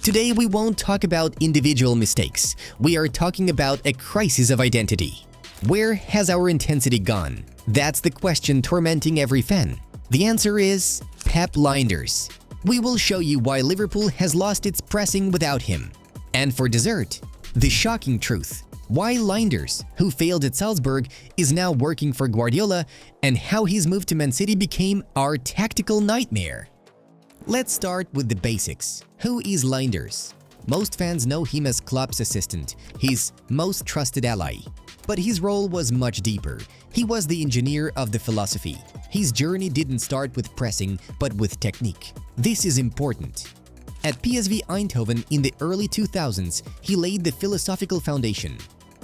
Today we won't talk about individual mistakes. We are talking about a crisis of identity. Where has our intensity gone? That's the question tormenting every fan. The answer is Pep Lijnders. We will show you why Liverpool has lost its pressing without him. And for dessert, the shocking truth. Why Lijnders, who failed at Salzburg, is now working for Guardiola, and how his move to Man City became our tactical nightmare. Let's start with the basics. Who is Lijnders? Most fans know him as Klopp's assistant, his most trusted ally. But his role was much deeper. He was the engineer of the philosophy. His journey didn't start with pressing, but with technique. This is important. At PSV Eindhoven in the early 2000s, he laid the philosophical foundation.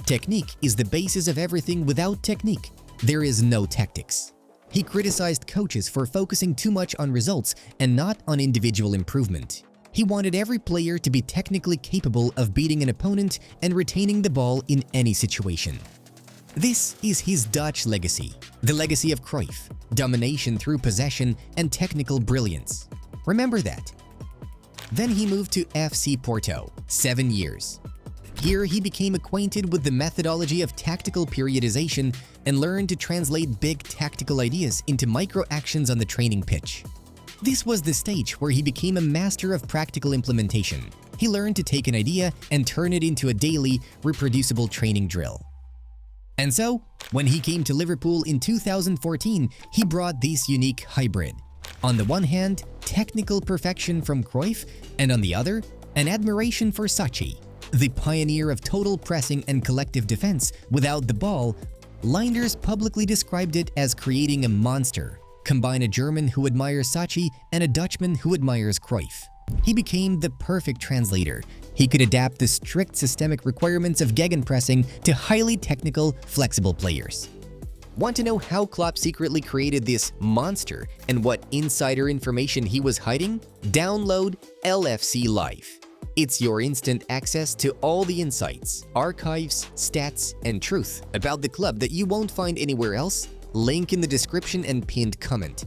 Technique is the basis of everything. Without technique, there is no tactics. He criticized coaches for focusing too much on results and not on individual improvement. He wanted every player to be technically capable of beating an opponent and retaining the ball in any situation. This is his Dutch legacy, the legacy of Cruyff, domination through possession and technical brilliance. Remember that. Then he moved to FC Porto, 7 years. Here he became acquainted with the methodology of tactical periodization and learned to translate big tactical ideas into micro-actions on the training pitch. This was the stage where he became a master of practical implementation. He learned to take an idea and turn it into a daily, reproducible training drill. And so, when he came to Liverpool in 2014, he brought this unique hybrid. On the one hand, technical perfection from Cruyff, and on the other, an admiration for Sachi. The pioneer of total pressing and collective defense without the ball, Lijnders publicly described it as creating a monster. Combine a German who admires Sachi and a Dutchman who admires Cruyff. He became the perfect translator. He could adapt the strict systemic requirements of Gegenpressing to highly technical, flexible players. Want to know how Klopp secretly created this monster and what insider information he was hiding? Download LFC Live. It's your instant access to all the insights, archives, stats, and truth about the club that you won't find anywhere else. Link in the description and pinned comment.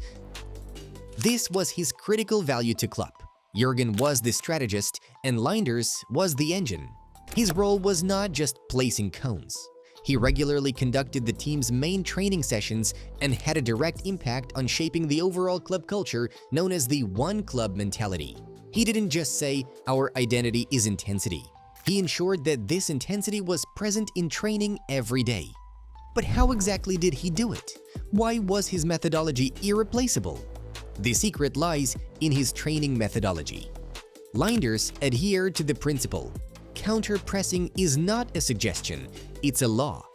This was his critical value to Klopp. Jurgen was the strategist and Lijnders was the engine. His role was not just placing cones. He regularly conducted the team's main training sessions and had a direct impact on shaping the overall club culture known as the one club mentality. He didn't just say, "Our identity is intensity." He ensured that this intensity was present in training every day. But how exactly did he do it? Why was his methodology irreplaceable? The secret lies in his training methodology. Lijnders adhered to the principle: counter-pressing is not a suggestion, it's a law.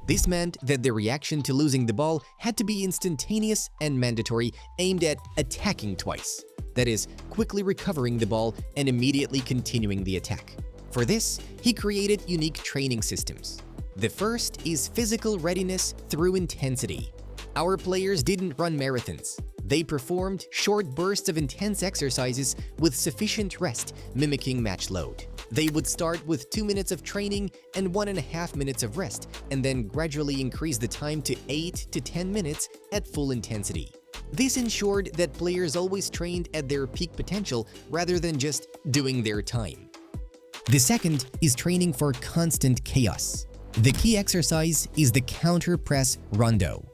This meant that the reaction to losing the ball had to be instantaneous and mandatory, aimed at attacking twice. That is, quickly recovering the ball and immediately continuing the attack. For this, he created unique training systems. The first is physical readiness through intensity. Our players didn't run marathons. They performed short bursts of intense exercises with sufficient rest, mimicking match load. They would start with 2 minutes of training and 1.5 minutes of rest, and then gradually increase the time to 8 to 10 minutes at full intensity. This ensured that players always trained at their peak potential rather than just doing their time. The second is training for constant chaos. The key exercise is the counter-press rondo.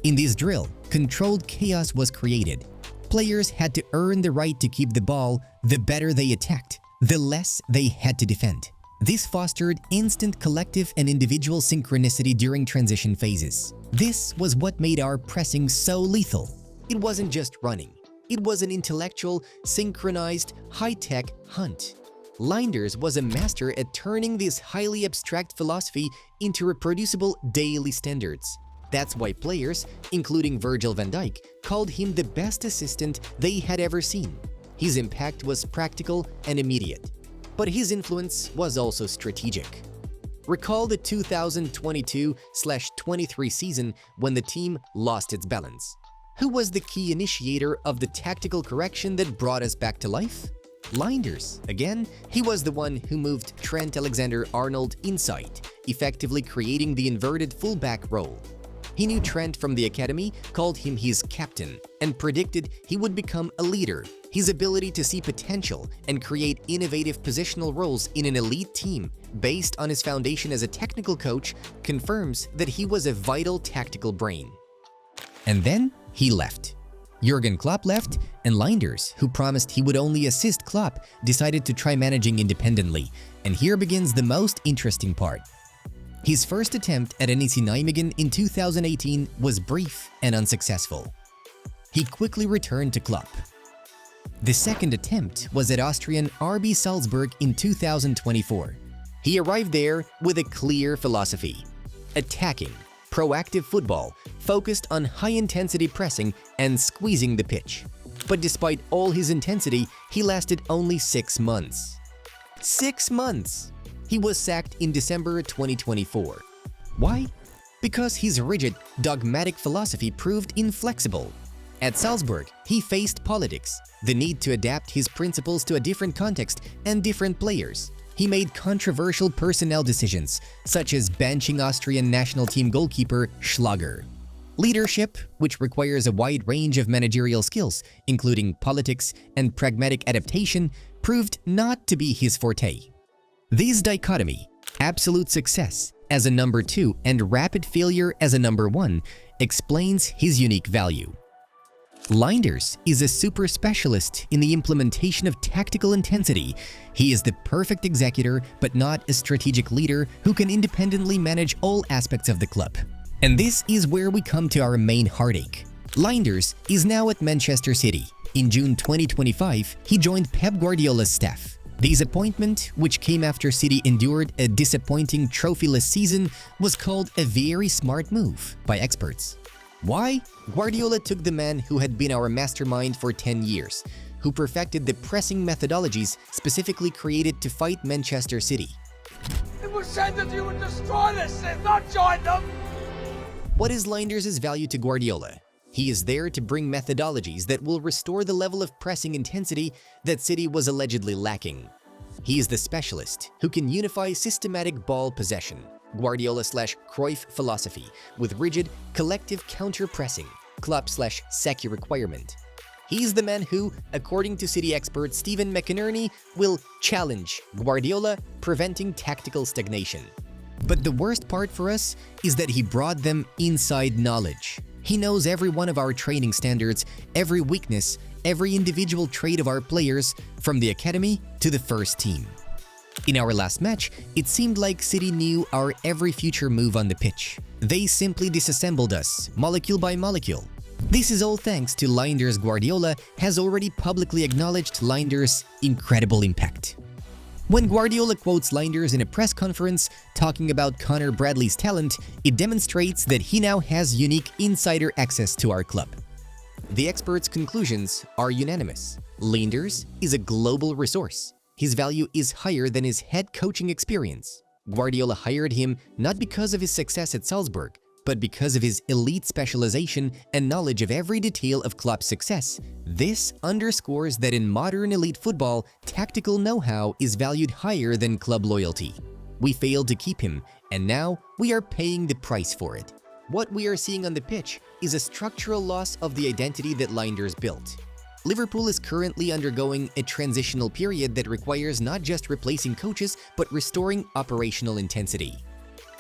In this drill, controlled chaos was created. Players had to earn the right to keep the ball. The better they attacked, the less they had to defend. This fostered instant collective and individual synchronicity during transition phases. This was what made our pressing so lethal. It wasn't just running. It was an intellectual, synchronized, high-tech hunt. Lijnders was a master at turning this highly abstract philosophy into reproducible daily standards. That's why players, including Virgil van Dijk, called him the best assistant they had ever seen. His impact was practical and immediate, but his influence was also strategic. Recall the 2022/23 season when the team lost its balance. Who was the key initiator of the tactical correction that brought us back to life? Lijnders. Again, he was the one who moved Trent Alexander-Arnold inside, effectively creating the inverted fullback role. He knew Trent from the academy, called him his captain, and predicted he would become a leader. His ability to see potential and create innovative positional roles in an elite team based on his foundation as a technical coach confirms that he was a vital tactical brain. And then he left. Jurgen Klopp left, and Lijnders, who promised he would only assist Klopp, decided to try managing independently. And here begins the most interesting part. His first attempt at NEC Nijmegen in 2018 was brief and unsuccessful. He quickly returned to Klopp. The second attempt was at Austrian RB Salzburg in 2024. He arrived there with a clear philosophy: attacking, proactive football, focused on high-intensity pressing and squeezing the pitch. But despite all his intensity, he lasted only 6 months. 6 months! He was sacked in December 2024. Why? Because his rigid, dogmatic philosophy proved inflexible. At Salzburg, he faced politics, the need to adapt his principles to a different context and different players. He made controversial personnel decisions, such as benching Austrian national team goalkeeper Schlager. Leadership, which requires a wide range of managerial skills, including politics and pragmatic adaptation, proved not to be his forte. This dichotomy, absolute success as a number 2 and rapid failure as a number 1, explains his unique value. Lijnders is a super specialist in the implementation of tactical intensity. He is the perfect executor, but not a strategic leader who can independently manage all aspects of the club. And this is where we come to our main heartache. Lijnders is now at Manchester City. In June 2025, he joined Pep Guardiola's staff. This appointment, which came after City endured a disappointing trophyless season, was called a very smart move by experts. Why? Guardiola took the man who had been our mastermind for 10 years, who perfected the pressing methodologies specifically created to fight Manchester City. It was said that you would destroy this and not join them! What is Lijnders' value to Guardiola? He is there to bring methodologies that will restore the level of pressing intensity that City was allegedly lacking. He is the specialist who can unify systematic ball possession, Guardiola/Cruyff philosophy, with rigid, collective counter-pressing, Klopp/Seki requirement. He's the man who, according to City expert Stephen McInerney, will challenge Guardiola, preventing tactical stagnation. But the worst part for us is that he brought them inside knowledge. He knows every one of our training standards, every weakness, every individual trait of our players, from the academy to the first team. In our last match, it seemed like City knew our every future move on the pitch. They simply disassembled us, molecule by molecule. This is all thanks to Lijnders. Guardiola has already publicly acknowledged Lijnders' incredible impact. When Guardiola quotes Lijnders in a press conference talking about Connor Bradley's talent, it demonstrates that he now has unique insider access to our club. The experts' conclusions are unanimous. Lijnders is a global resource. His value is higher than his head coaching experience. Guardiola hired him not because of his success at Salzburg, but because of his elite specialization and knowledge of every detail of Klopp's success. This underscores that in modern elite football, tactical know-how is valued higher than club loyalty. We failed to keep him, and now we are paying the price for it. What we are seeing on the pitch is a structural loss of the identity that Lijnders built. Liverpool is currently undergoing a transitional period that requires not just replacing coaches, but restoring operational intensity.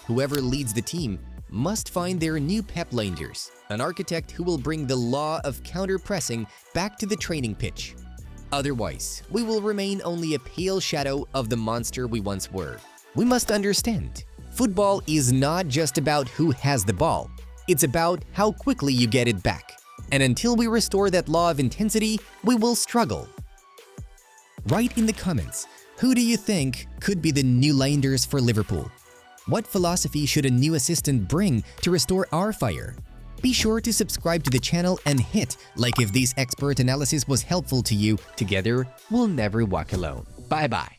Whoever leads the team must find their new Pep Lijnders, an architect who will bring the law of counter-pressing back to the training pitch. Otherwise, we will remain only a pale shadow of the monster we once were. We must understand, football is not just about who has the ball, it's about how quickly you get it back. And until we restore that law of intensity, we will struggle. Write in the comments, who do you think could be the new Lijnders for Liverpool? What philosophy should a new assistant bring to restore our fire? Be sure to subscribe to the channel and hit like if this expert analysis was helpful to you. Together, we'll never walk alone. Bye-bye.